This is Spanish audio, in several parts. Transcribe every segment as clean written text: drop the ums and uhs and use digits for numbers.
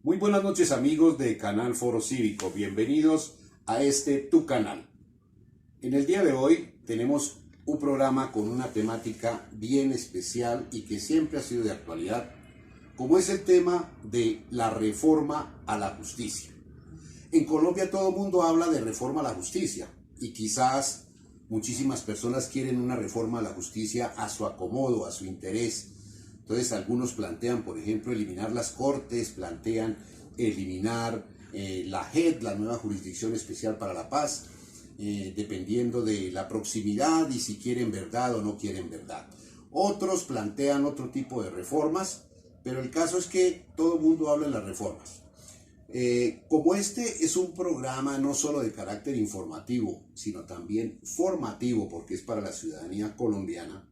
Muy buenas noches amigos de Canal Foro Cívico, bienvenidos a tu canal. En el día de hoy tenemos un programa con una temática bien especial y que siempre ha sido de actualidad, como es el tema de la reforma a la justicia. En Colombia todo el mundo habla de reforma a la justicia y quizás muchísimas personas quieren una reforma a la justicia a su acomodo, a su interés. Entonces algunos plantean, por ejemplo, eliminar las cortes, plantean eliminar la JEP, la nueva Jurisdicción Especial para la Paz, dependiendo de la proximidad y si quieren verdad o no quieren verdad. Otros plantean otro tipo de reformas, pero el caso es que todo el mundo habla de las reformas. Como este es un programa no solo de carácter informativo, sino también formativo, porque es para la ciudadanía colombiana,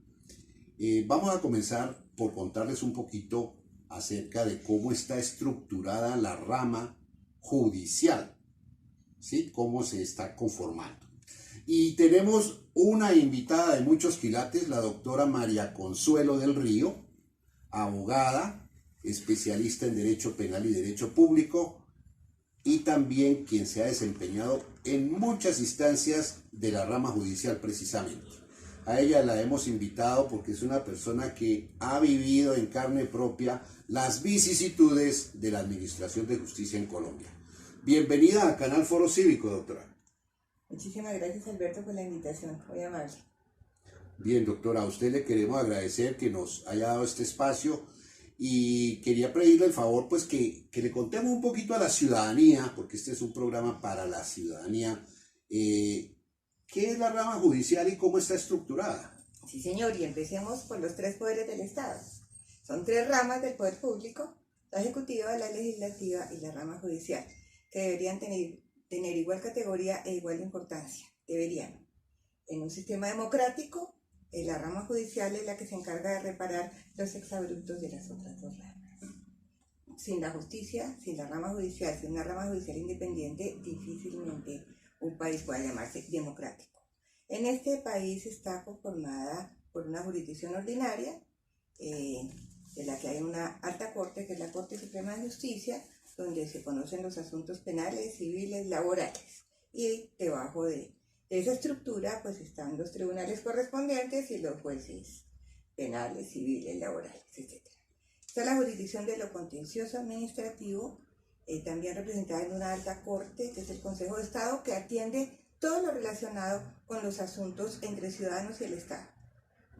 vamos a comenzar por contarles un poquito acerca de cómo está estructurada la rama judicial, ¿sí? Cómo se está conformando. Y tenemos una invitada de muchos quilates, la doctora María Consuelo del Río, abogada, especialista en Derecho Penal y Derecho Público, y también quien se ha desempeñado en muchas instancias de la rama judicial precisamente. A ella la hemos invitado porque es una persona que ha vivido en carne propia las vicisitudes de la Administración de Justicia en Colombia. Bienvenida a Canal Foro Cívico, doctora. Muchísimas gracias, Alberto, por la invitación. Muy amable. Bien, doctora, a usted le queremos agradecer que nos haya dado este espacio y quería pedirle el favor pues que le contemos un poquito a la ciudadanía, porque este es un programa para la ciudadanía, ¿qué es la rama judicial y cómo está estructurada? Sí, señor, y empecemos por los tres poderes del Estado. Son tres ramas del poder público: la ejecutiva, la legislativa y la rama judicial, que deberían tener igual categoría e igual importancia. Deberían. En un sistema democrático, la rama judicial es la que se encarga de reparar los exabruptos de las otras dos ramas. Sin la justicia, sin la rama judicial, sin una rama judicial independiente, difícilmente un país pueda llamarse democrático. En este país está conformada por una jurisdicción ordinaria, de la que hay una alta corte, que es la Corte Suprema de Justicia, donde se conocen los asuntos penales, civiles, laborales. Y debajo de esa estructura pues están los tribunales correspondientes y los jueces penales, civiles, laborales, etc. Está la jurisdicción de lo contencioso administrativo, también representada en una alta corte, que es el Consejo de Estado, que atiende todo lo relacionado con los asuntos entre ciudadanos y el Estado.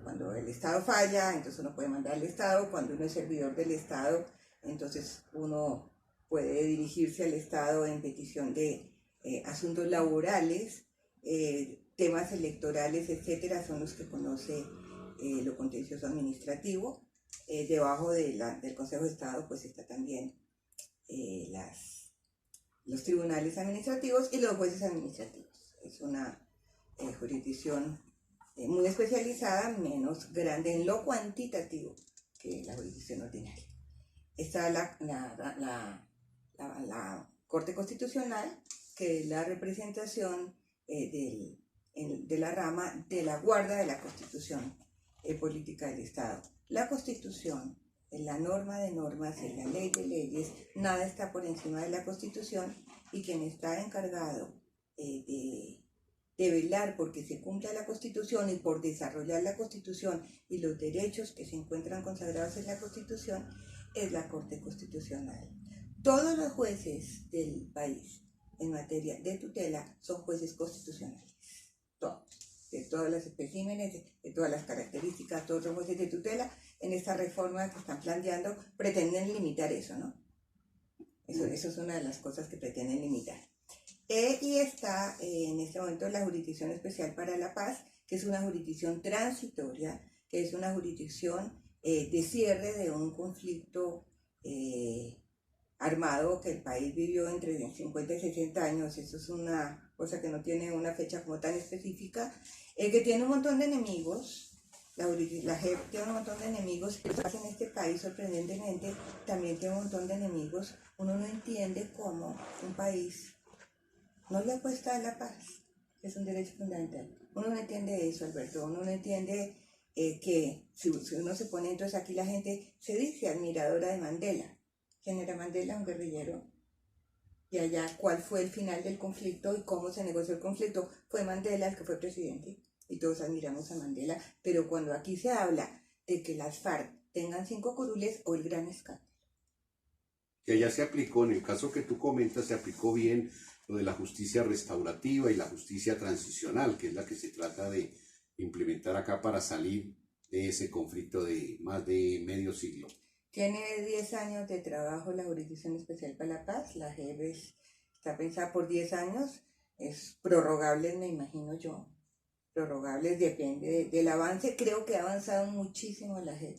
Cuando el Estado falla, entonces uno puede mandar al Estado. Cuando uno es servidor del Estado, entonces uno puede dirigirse al Estado en petición de asuntos laborales, temas electorales, etcétera, son los que conoce lo contencioso administrativo. Debajo del Consejo de Estado pues está también los tribunales administrativos y los jueces administrativos. Es una jurisdicción muy especializada, menos grande en lo cuantitativo que la jurisdicción ordinaria. Está la Corte Constitucional, que es la representación de la rama de la guarda de la Constitución política del Estado. La Constitución es la norma de normas, es la ley de leyes, nada está por encima de la Constitución, y quien está encargado de velar porque se cumpla la Constitución y por desarrollar la Constitución y los derechos que se encuentran consagrados en la Constitución es la Corte Constitucional. Todos los jueces del país en materia de tutela son jueces constitucionales, todos, de todos los especímenes, de todas las características. Todos los jueces de tutela en esta reforma que están planteando pretenden limitar eso, ¿no? Eso es una de las cosas que pretenden limitar. Y está en este momento la Jurisdicción Especial para la Paz, que es una jurisdicción transitoria, que es una jurisdicción de cierre de un conflicto armado que el país vivió entre 50 y 60 años. Eso es una cosa que no tiene una fecha como tan específica, que tiene un montón de enemigos. La JEP tiene un montón de enemigos. En este país, sorprendentemente, también tiene un montón de enemigos. Uno no entiende cómo un país no le apuesta a la paz, que es un derecho fundamental. Uno no entiende eso, Alberto. Uno no entiende que si uno se pone, entonces aquí la gente se dice admiradora de Mandela. quién era Mandela, un guerrillero, y allá cuál fue el final del conflicto y cómo se negoció el conflicto. Fue Mandela el que fue presidente y todos admiramos a Mandela, pero cuando aquí se habla de que las FARC tengan 5 curules o el gran escándalo. Que allá se aplicó, en el caso que tú comentas, se aplicó bien lo de la justicia restaurativa y la justicia transicional, que es la que se trata de implementar acá para salir de ese conflicto de más de medio siglo. Tiene 10 años de trabajo la Jurisdicción Especial para la Paz, la JEP está pensada por 10 años, es prorrogable, me imagino yo, prorrogables, depende del avance. Creo que ha avanzado muchísimo la JEP,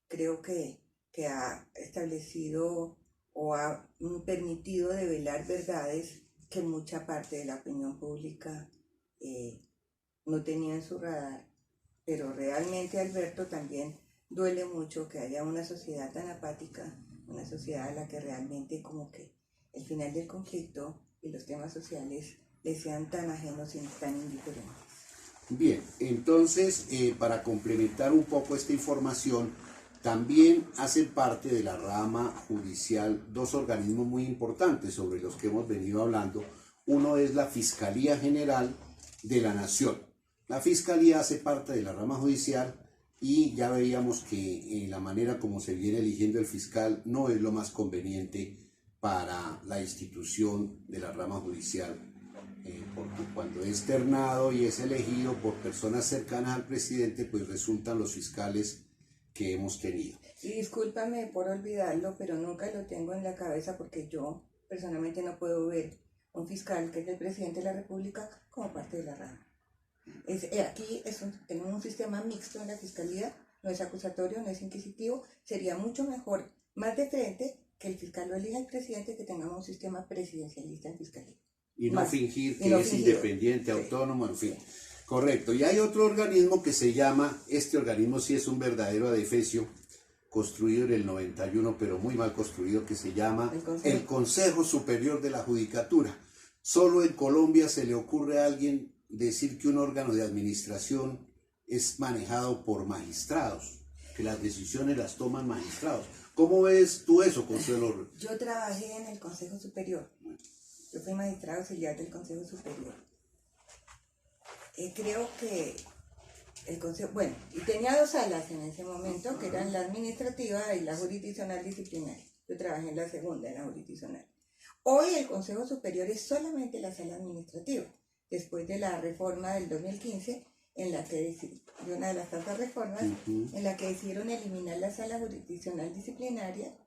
creo que ha establecido o ha permitido develar verdades que mucha parte de la opinión pública no tenía en su radar, pero realmente, Alberto, también duele mucho que haya una sociedad tan apática, una sociedad a la que realmente como que el final del conflicto y los temas sociales le sean tan ajenos y tan indiferentes. Bien, entonces, para complementar un poco esta información, también hacen parte de la rama judicial 2 organismos muy importantes sobre los que hemos venido hablando. Uno es la Fiscalía General de la Nación. La Fiscalía hace parte de la rama judicial y ya veíamos que la manera como se viene eligiendo el fiscal no es lo más conveniente para la institución de la rama judicial, porque cuando es ternado y es elegido por personas cercanas al presidente, pues resultan los fiscales que hemos tenido. Y discúlpame por olvidarlo, pero nunca lo tengo en la cabeza porque yo personalmente no puedo ver un fiscal que es el presidente de la República como parte de la rama. Aquí tenemos un sistema mixto en la fiscalía, no es acusatorio, no es inquisitivo. Sería mucho mejor, más de frente, que el fiscal lo elija el presidente, que tengamos un sistema presidencialista en fiscalía. Y no fingir que es independiente, autónomo, en fin. Sí. Correcto. Y hay otro organismo que se llama, este organismo sí es un verdadero adefesio, construido en el 91, pero muy mal construido, que se llama el Consejo Superior de la Judicatura. Solo en Colombia se le ocurre a alguien decir que un órgano de administración es manejado por magistrados, que las decisiones las toman magistrados. ¿Cómo ves tú eso, Consuelo? Yo trabajé en el Consejo Superior. Yo fui magistrado auxiliar del Consejo Superior. Creo que el Consejo, bueno, y tenía 2 salas en ese momento, que eran la administrativa y la jurisdiccional disciplinaria. Yo trabajé en la segunda, en la jurisdiccional. Hoy el Consejo Superior es solamente la sala administrativa, después de la reforma del 2015, en la que de una de las tantas reformas, en la que decidieron eliminar la sala jurisdiccional disciplinaria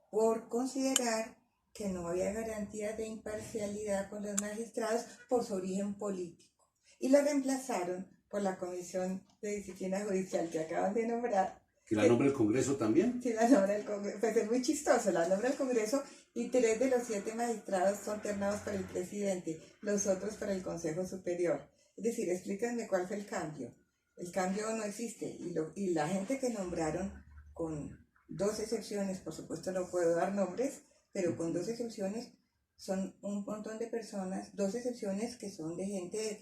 por considerar que no había garantía de imparcialidad con los magistrados por su origen político. Y la reemplazaron por la Comisión de Disciplina Judicial que acaban de nombrar. ¿Que la nombra el Congreso también? Sí, la nombra el Congreso. Pues es muy chistoso, la nombra el Congreso y 3 de los 7 magistrados son ternados por el presidente, los otros por el Consejo Superior. Es decir, explíquenme cuál fue el cambio. El cambio no existe y la gente que nombraron, con 2 excepciones, por supuesto no puedo dar nombres, pero con 2 excepciones, son un montón de personas, 2 excepciones que son de gente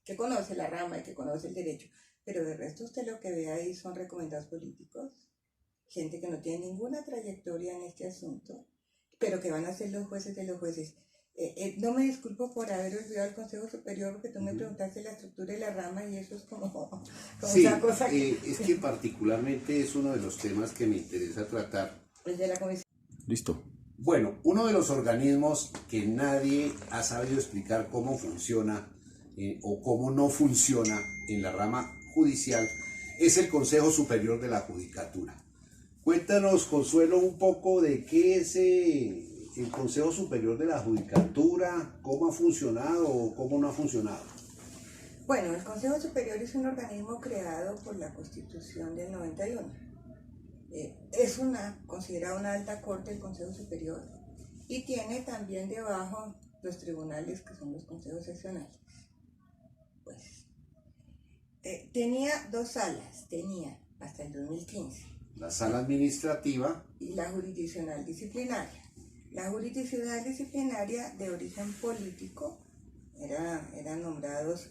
que conoce la rama y que conoce el derecho, pero de resto usted lo que ve ahí son recomendados políticos, gente que no tiene ninguna trayectoria en este asunto, pero que van a ser los jueces de los jueces. No me disculpo por haber olvidado el Consejo Superior, porque tú me preguntaste la estructura de la rama y eso es como sí, una cosa que... es que particularmente es uno de los temas que me interesa tratar. El de la comisión. Listo. Bueno, uno de los organismos que nadie ha sabido explicar cómo funciona o cómo no funciona en la rama judicial es el Consejo Superior de la Judicatura. Cuéntanos, Consuelo, un poco de qué es el Consejo Superior de la Judicatura, cómo ha funcionado o cómo no ha funcionado. Bueno, el Consejo Superior es un organismo creado por la Constitución del 91. Es considerada una alta corte el Consejo Superior y tiene también debajo los tribunales que son los consejos seccionales. Pues, tenía 2 salas, tenía hasta el 2015. La sala administrativa y la jurisdiccional disciplinaria. La jurisdiccional disciplinaria de origen político eran nombrados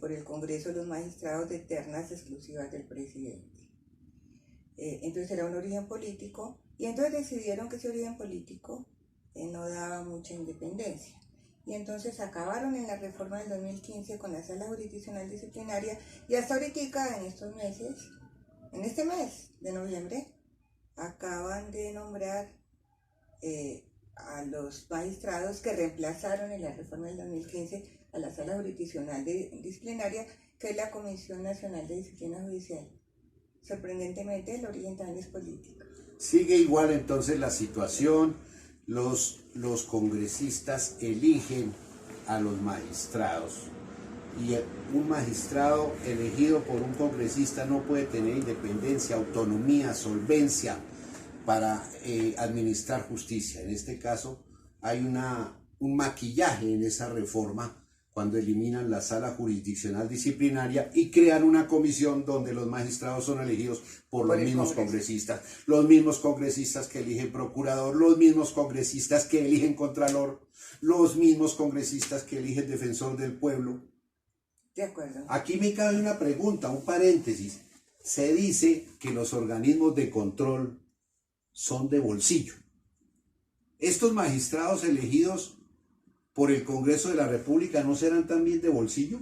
por el Congreso los magistrados de ternas exclusivas del presidente. Entonces era un origen político Y entonces decidieron que ese origen político no daba mucha independencia. Y entonces acabaron en la reforma del 2015 con la Sala Jurisdiccional Disciplinaria y hasta ahorita, en estos meses, en este mes de noviembre, acaban de nombrar a los magistrados que reemplazaron en la reforma del 2015 a la Sala Jurisdiccional Disciplinaria, que es la Comisión Nacional de Disciplina Judicial. Sorprendentemente, el origen también es político. Sigue igual entonces la situación, los congresistas eligen a los magistrados y un magistrado elegido por un congresista no puede tener independencia, autonomía, solvencia para administrar justicia. En este caso hay un maquillaje en esa reforma cuando eliminan la Sala Jurisdiccional Disciplinaria y crean una comisión donde los magistrados son elegidos por los mismos congresistas que eligen procurador, los mismos congresistas que eligen contralor, los mismos congresistas que eligen defensor del pueblo. De acuerdo. Aquí me cabe una pregunta, un paréntesis. Se dice que los organismos de control son de bolsillo. ¿Estos magistrados elegidos por el Congreso de la República no serán también de bolsillo?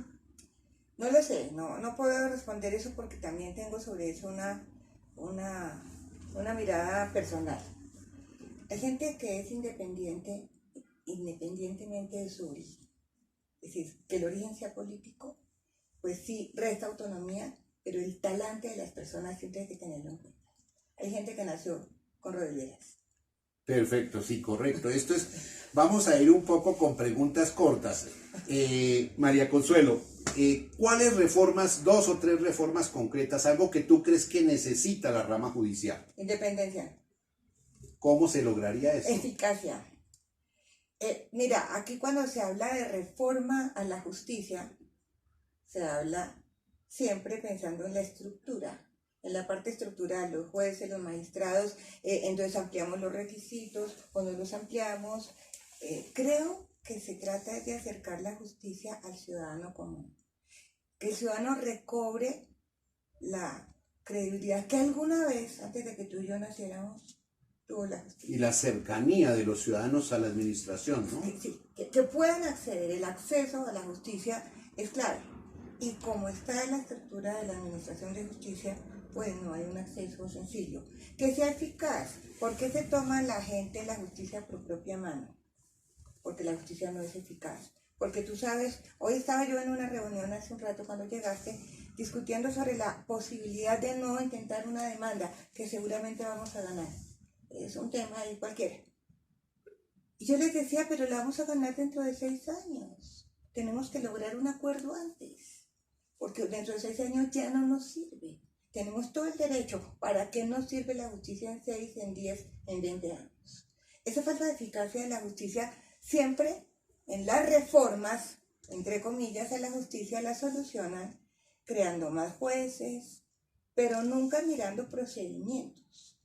No lo sé, no puedo responder eso porque también tengo sobre eso una mirada personal. Hay gente que es independiente, independientemente de su origen. Es decir, que el origen sea político, pues sí, resta autonomía, pero el talante de las personas siempre hay que tenerlo en cuenta. Hay gente que nació con rodilleras. Perfecto, sí, correcto. Vamos a ir un poco con preguntas cortas. María Consuelo, ¿cuáles reformas, 2 o 3 reformas concretas, algo que tú crees que necesita la rama judicial? Independencia. ¿Cómo se lograría eso? Eficacia. Mira, aquí cuando se habla de reforma a la justicia, se habla siempre pensando en la estructura, en la parte estructural, los jueces, los magistrados, entonces ampliamos los requisitos, o no los ampliamos. Creo que se trata de acercar la justicia al ciudadano común, que el ciudadano recobre la credibilidad que alguna vez, antes de que tú y yo naciéramos, tuvo la justicia. Y la cercanía de los ciudadanos a la administración, ¿no? Sí, que puedan acceder, el acceso a la justicia es clave. Y como está en la estructura de la administración de justicia, pues no hay un acceso sencillo. Que sea eficaz. ¿Por qué se toma la gente la justicia por propia mano? Porque la justicia no es eficaz. Porque tú sabes, hoy estaba yo en una reunión hace un rato cuando llegaste, discutiendo sobre la posibilidad de no intentar una demanda que seguramente vamos a ganar. Es un tema ahí cualquiera. Y yo les decía, pero la vamos a ganar dentro de 6 años. Tenemos que lograr un acuerdo antes. Porque dentro de 6 años ya no nos sirve. Tenemos todo el derecho. ¿Para qué nos sirve la justicia en 6, en 10, en 20 años? Esa falta de eficacia de la justicia siempre en las reformas, entre comillas, a la justicia la solucionan creando más jueces, pero nunca mirando procedimientos.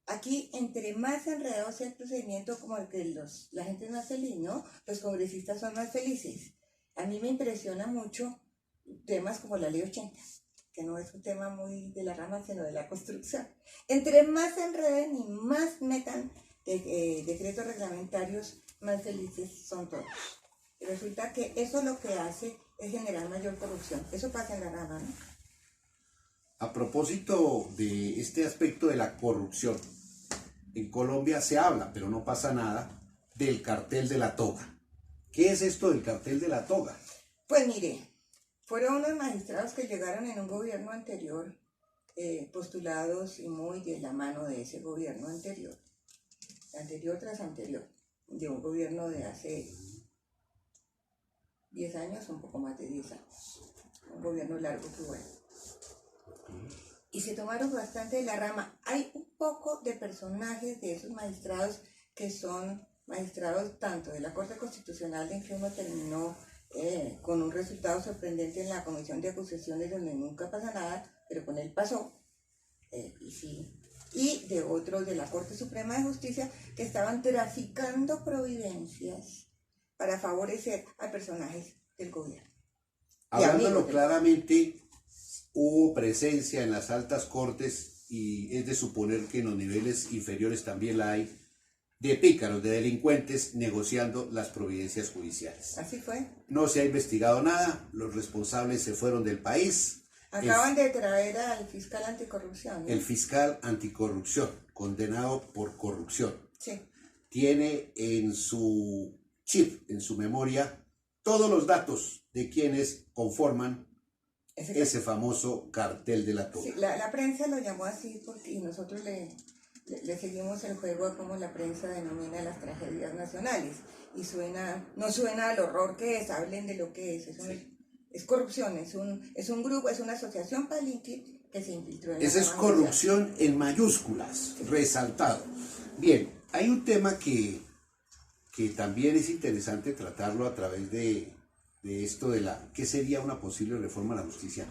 Aquí, entre más enredado sea el procedimiento, como el que la gente es más feliz, ¿no? Los congresistas son más felices. A mí me impresiona mucho temas como la Ley 80, que no es un tema muy de la rama, sino de la construcción. Entre más se enreden y más metan decretos reglamentarios, más felices son todos. Y resulta que eso lo que hace es generar mayor corrupción. Eso pasa en la rama, ¿no? A propósito de este aspecto de la corrupción, en Colombia se habla, pero no pasa nada, del cartel de la toga. ¿Qué es esto del cartel de la toga? Pues mire, fueron unos magistrados que llegaron en un gobierno anterior, postulados y muy de la mano de ese gobierno anterior tras anterior, de un gobierno de hace 10 años, un poco más de 10 años, un gobierno largo que bueno. Y se tomaron bastante de la rama. Hay un poco de personajes de esos magistrados que son magistrados tanto de la Corte Constitucional, en que uno terminó con un resultado sorprendente en la Comisión de Acusaciones, donde nunca pasa nada, pero con él pasó, y de otros de la Corte Suprema de Justicia que estaban traficando providencias para favorecer a personajes del gobierno. Hablándolo claramente, hubo presencia en las altas cortes y es de suponer que en los niveles inferiores también la hay, de pícaros, de delincuentes negociando las providencias judiciales. Así fue. No se ha investigado nada, los responsables se fueron del país. Acaban de traer al fiscal anticorrupción, ¿no? El fiscal anticorrupción, condenado por corrupción, Sí. tiene en su chip, en su memoria, todos los datos de quienes conforman ese famoso cartel de la toga. Sí, la prensa lo llamó así porque, y nosotros le seguimos el juego a cómo la prensa denomina las tragedias nacionales. Y no suena al horror que es, hablen de lo que es. Es corrupción, es un grupo, es una asociación palinqui que se infiltró en Esa es corrupción en mayúsculas, sí. Resaltado. Bien, hay un tema que también es interesante tratarlo a través de esto de ¿qué sería una posible reforma a la justicia?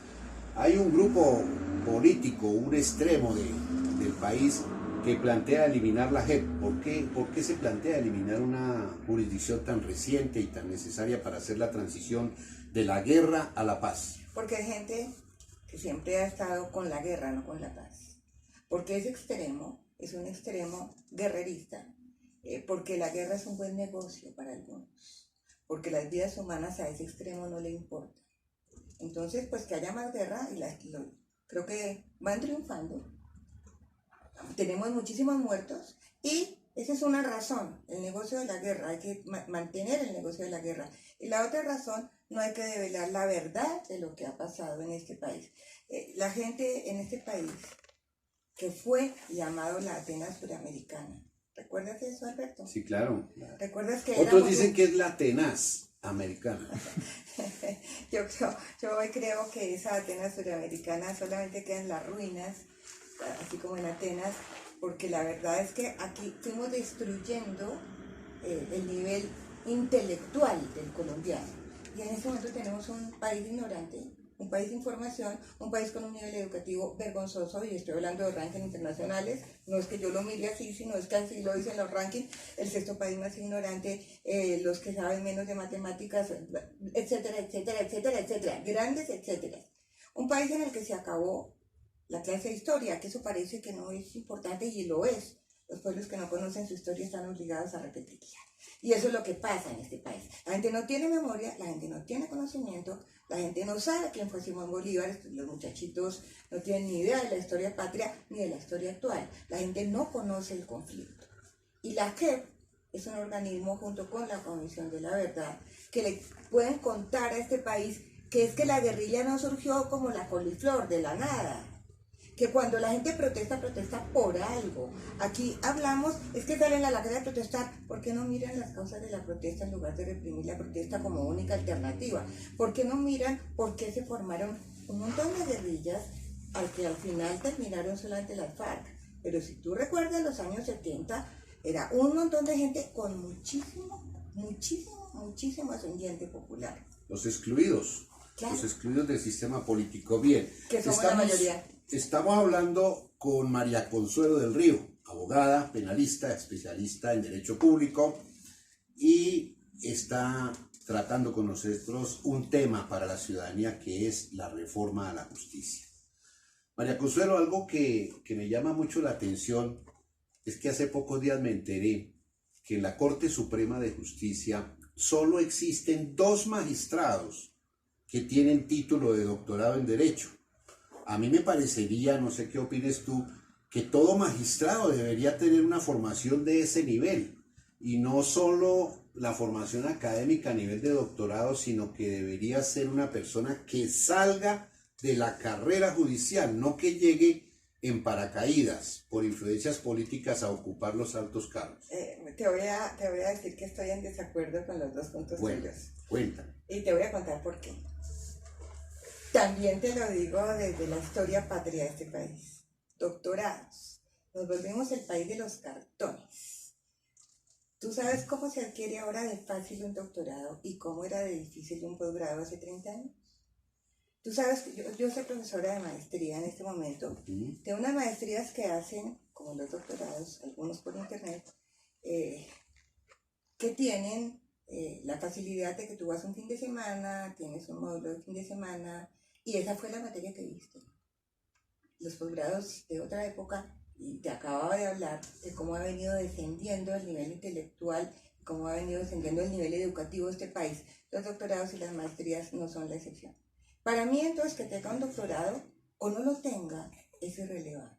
Hay un grupo político, un extremo del país que plantea eliminar la JEP. ¿Por qué se plantea eliminar una jurisdicción tan reciente y tan necesaria para hacer la transición de la guerra a la paz? Porque hay gente que siempre ha estado con la guerra, no con la paz. Porque ese extremo es un extremo guerrerista. Porque la guerra es un buen negocio para algunos. Porque las vidas humanas a ese extremo no le importan. Entonces, pues que haya más guerra y creo que van triunfando. Tenemos muchísimos muertos y esa es una razón, el negocio de la guerra, hay que mantener el negocio de la guerra. Y la otra razón, no hay que develar la verdad de lo que ha pasado en este país. La gente en este país, que fue llamado la Atenas suramericana, ¿recuerdas eso, Alberto? Sí, claro. ¿Recuerdas que otros dicen que es la Atenas americana? yo hoy creo que esa Atenas suramericana solamente queda en las ruinas, así como en Atenas, porque la verdad es que aquí fuimos destruyendo el nivel intelectual del colombiano. Y en este momento tenemos un país ignorante, un país sin formación, un país con un nivel educativo vergonzoso, y estoy hablando de rankings internacionales, no es que yo lo mire así, sino es que así lo dicen los rankings, el sexto país más ignorante, los que saben menos de matemáticas, etcétera, etcétera, etcétera, etcétera, grandes etcétera. Un país en el que se acabó la clase de historia, que eso parece que no es importante y lo es. Los pueblos que no conocen su historia están obligados a repetirla. Y eso es lo que pasa en este país. La gente no tiene memoria, la gente no tiene conocimiento, la gente no sabe quién fue Simón Bolívar, los muchachitos no tienen ni idea de la historia patria ni de la historia actual. La gente no conoce el conflicto. Y la JEP es un organismo junto con la Comisión de la Verdad que le pueden contar a este país que es que la guerrilla no surgió como la coliflor de la nada. Que cuando la gente protesta, protesta por algo. Aquí hablamos, es que salen a la calle a protestar. ¿Por qué no miran las causas de la protesta en lugar de reprimir la protesta como única alternativa? ¿Por qué no miran por qué se formaron un montón de guerrillas al que al final terminaron solamente las FARC? Pero si tú recuerdas los años 70, era un montón de gente con muchísimo ascendiente popular. Los excluidos. Claro. Los excluidos del sistema político. Bien. Que somos la mayoría. Estamos hablando con María Consuelo del Río, abogada, penalista, especialista en Derecho Público, y está tratando con nosotros un tema para la ciudadanía que es la reforma a la justicia. María Consuelo, algo que me llama mucho la atención es que hace pocos días me enteré que en la Corte Suprema de Justicia solo existen 2 magistrados que tienen título de doctorado en Derecho. A mí me parecería, no sé qué opines tú, que todo magistrado debería tener una formación de ese nivel, y no solo la formación académica a nivel de doctorado, sino que debería ser una persona que salga de la carrera judicial, no que llegue en paracaídas por influencias políticas a ocupar los altos cargos. Te voy a decir que estoy en desacuerdo con los 2 puntos tuyos. Cuéntame. Y te voy a contar por qué. También te lo digo desde la historia patria de este país. Doctorados. Nos volvimos el país de los cartones. ¿Tú sabes cómo se adquiere ahora de fácil un doctorado y cómo era de difícil un posgrado hace 30 años? Tú sabes que yo soy profesora de maestría en este momento, de unas maestrías que hacen, como los doctorados, algunos por internet, que tienen la facilidad de que tú vas un fin de semana, tienes un módulo de fin de semana, y esa fue la materia que viste. los posgrados de otra época, y te acababa de hablar de cómo ha venido descendiendo el nivel intelectual, cómo ha venido descendiendo el nivel educativo de este país. Los doctorados y las maestrías no son la excepción. Para mí, entonces, que tenga un doctorado o no lo tenga es irrelevante.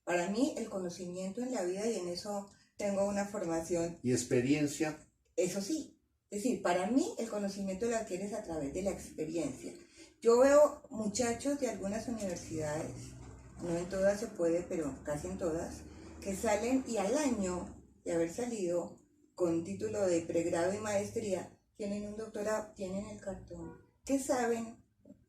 Para mí, el conocimiento en la vida, y en eso tengo una formación. ¿Y experiencia? Eso sí. Es decir, para mí, el conocimiento lo adquieres a través de la experiencia. Yo veo muchachos de algunas universidades, no en todas se puede, pero casi en todas, que salen y al año de haber salido con título de pregrado y maestría, tienen un doctorado, tienen el cartón. ¿Qué saben?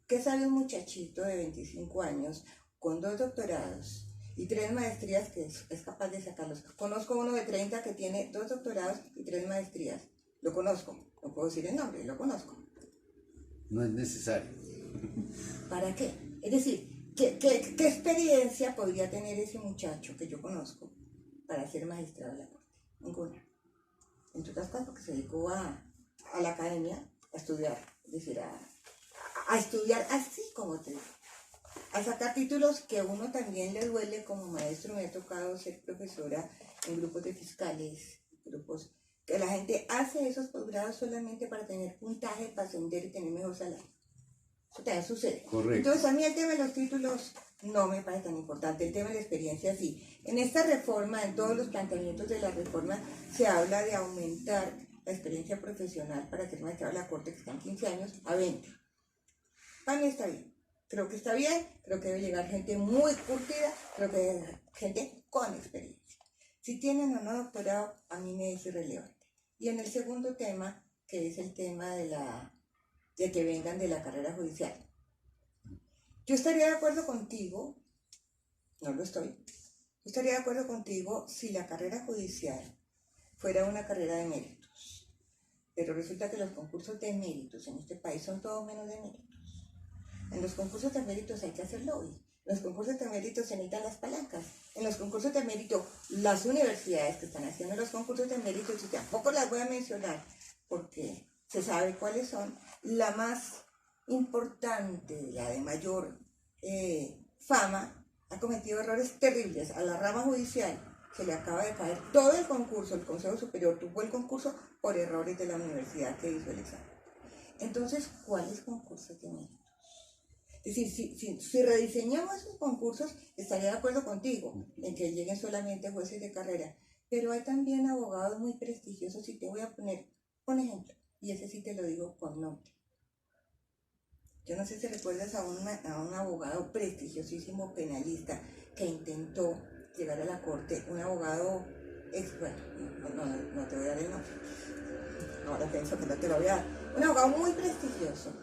¿Qué sabe un muchachito de 25 años con 2 doctorados y 3 maestrías que es capaz de sacarlos? Conozco uno de 30 que tiene 2 doctorados y 3 maestrías. Lo conozco, no puedo decir el nombre, lo conozco. No es necesario. ¿Para qué? Es decir, ¿qué experiencia podría tener ese muchacho que yo conozco para ser magistrado de la Corte? Ninguna. Entre otras cosas, porque se dedicó a la academia a estudiar, es decir, a estudiar así como te digo, a sacar títulos que a uno también le duele como maestro. Me ha tocado ser profesora en grupos de fiscales, grupos que la gente hace esos posgrados solamente para tener puntaje, para ascender y tener mejor salario. Eso también sucede. Correcto. Entonces, a mí el tema de los títulos no me parece tan importante, el tema de la experiencia sí. En esta reforma, en todos los planteamientos de la reforma, se habla de aumentar la experiencia profesional para ser magistrado de la Corte, que están 15 años, a 20. Para mí está bien. Creo que está bien, creo que debe llegar gente muy curtida, creo que debe llegar gente con experiencia. Si tienen o no doctorado, a mí me es irrelevante. Y en el segundo tema, que es el tema de que vengan de la carrera judicial. Yo estaría de acuerdo contigo, no lo estoy, yo estaría de acuerdo contigo si la carrera judicial fuera una carrera de méritos. Pero resulta que los concursos de méritos en este país son todos menos de méritos. En los concursos de méritos hay que hacer lobby. En los concursos de méritos se necesitan las palancas. En los concursos de mérito, las universidades que están haciendo los concursos de méritos, y tampoco las voy a mencionar porque se sabe cuáles son, la más importante, la de mayor fama, ha cometido errores terribles. A la rama judicial se le acaba de caer todo el concurso, el Consejo Superior tuvo el concurso por errores de la universidad que hizo el examen. Entonces, ¿cuáles concursos de méritos? Es decir, si rediseñamos esos concursos, estaría de acuerdo contigo en que lleguen solamente jueces de carrera, pero hay también abogados muy prestigiosos, y te voy a poner un ejemplo, y ese sí te lo digo con nombre. Yo no sé si recuerdas a un abogado prestigiosísimo penalista que intentó llegar a la corte, un abogado no te voy a dar el nombre, ahora pienso que no te lo voy a dar, un abogado muy prestigioso,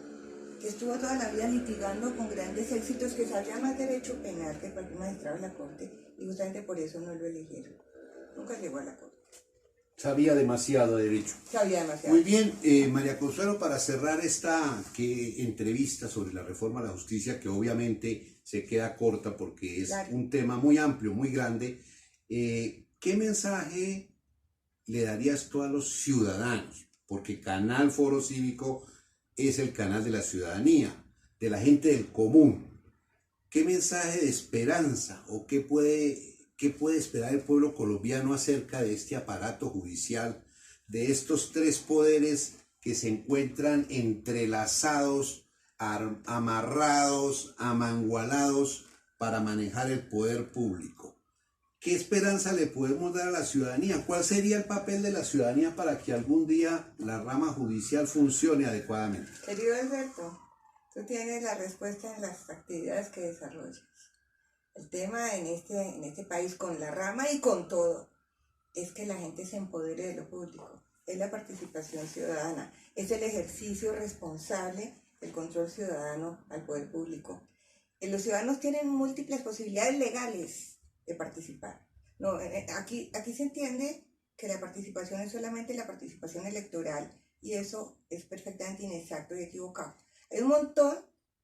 que estuvo toda la vida litigando con grandes éxitos, que sabía más derecho penal que cualquier magistrado de la corte, y justamente por eso no lo eligieron. Nunca llegó a la corte. Sabía demasiado de derecho. Sabía demasiado. Muy bien, María Consuelo, para cerrar esta entrevista sobre la reforma a la justicia, que obviamente se queda corta porque es un tema muy amplio, muy grande, ¿qué mensaje le darías tú a los ciudadanos? Porque Canal Foro Cívico es el canal de la ciudadanía, de la gente del común. ¿Qué mensaje de esperanza o qué puede esperar el pueblo colombiano acerca de este aparato judicial, de estos 3 poderes que se encuentran entrelazados, amarrados, amangualados para manejar el poder público? ¿Qué esperanza le podemos dar a la ciudadanía? ¿Cuál sería el papel de la ciudadanía para que algún día la rama judicial funcione adecuadamente? Querido Alberto, tú tienes la respuesta en las actividades que desarrollas. El tema en este país, con la rama y con todo, es que la gente se empodere de lo público. Es la participación ciudadana, es el ejercicio responsable del control ciudadano al poder público. Los ciudadanos tienen múltiples posibilidades legales de participar. No, aquí se entiende que la participación es solamente la participación electoral, y eso es perfectamente inexacto y equivocado. Hay un montón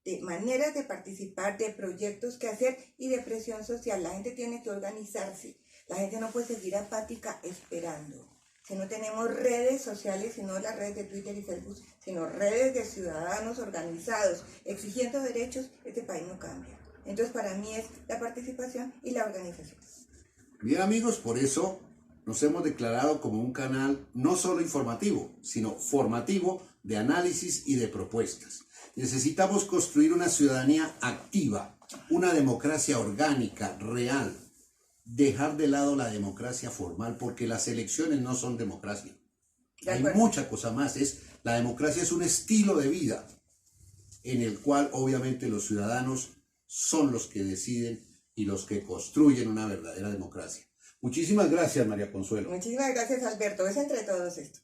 de maneras de participar, de proyectos que hacer y de presión social. La gente tiene que organizarse. La gente no puede seguir apática esperando. Si no tenemos redes sociales, sino las redes de Twitter y Facebook, sino redes de ciudadanos organizados, exigiendo derechos, este país no cambia. Entonces para mí es la participación y la organización. Bien amigos, por eso nos hemos declarado como un canal no solo informativo, sino formativo de análisis y de propuestas. Necesitamos construir una ciudadanía activa, una democracia orgánica, real. Dejar de lado la democracia formal, porque las elecciones no son democracia. Hay mucha cosa más. La democracia es un estilo de vida en el cual obviamente los ciudadanos son los que deciden y los que construyen una verdadera democracia. Muchísimas gracias, María Consuelo. Muchísimas gracias, Alberto. Es entre todos esto.